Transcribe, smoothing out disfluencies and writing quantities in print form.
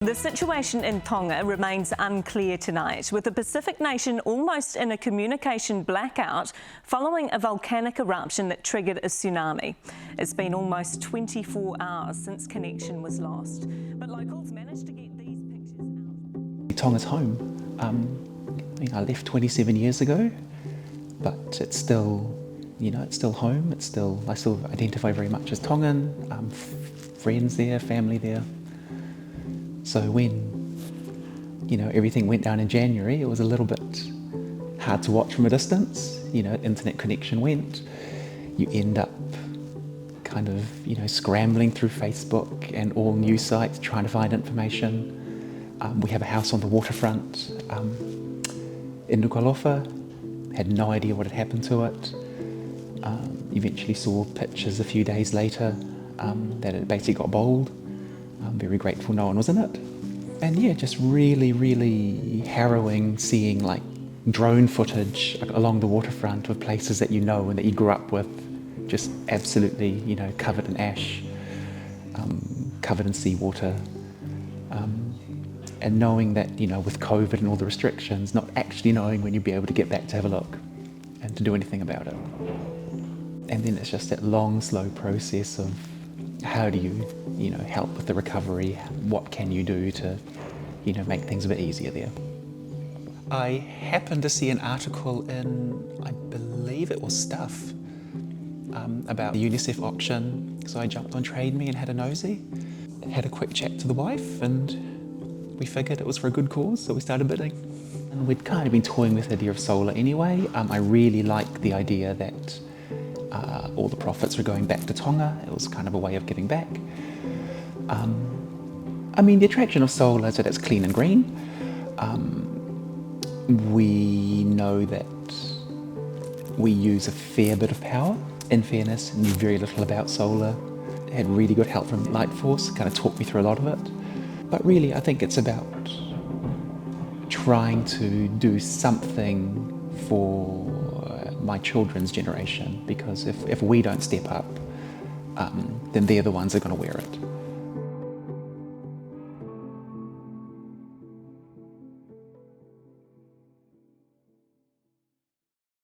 The situation in Tonga remains unclear tonight, with the Pacific nation almost in a communication blackout following a volcanic eruption that triggered a tsunami. It's been almost 24 hours since connection was lost, but locals managed to get these pictures out. Tonga's home. I left 27 years ago, but it's still, it's still home. I still identify very much as Tongan. Friends there, family there. So when, everything went down in January, it was a little bit hard to watch from a distance. Internet connection went. You end up kind of, scrambling through Facebook and all news sites trying to find information. We have a house on the waterfront in Nuku'alofa. Had no idea what had happened to it. Eventually saw pictures a few days later that it basically got bowled. I'm very grateful no one was in it. And yeah, just really, really harrowing seeing like drone footage along the waterfront of places that and that you grew up with, just absolutely, covered in ash, covered in seawater. And knowing that, with COVID and all the restrictions, not actually knowing when you'd be able to get back to have a look and to do anything about it. And then it's just that long, slow process of how do you, help with the recovery? What can you do to, make things a bit easier there? I happened to see an article in, I believe it was Stuff, about the UNICEF auction. So I jumped on Trade Me and had a nosy. Had a quick chat to the wife and we figured it was for a good cause, so we started bidding. And we'd kind of been toying with the idea of solar anyway. I really like the idea that all the profits were going back to Tonga. It was kind of a way of giving back. The attraction of solar is that it's clean and green. We know that we use a fair bit of power. In fairness, knew very little about solar. Had really good help from Lightforce, kind of talked me through a lot of it. But really, I think it's about trying to do something for my children's generation, because if we don't step up, then they're the ones that are going to wear it.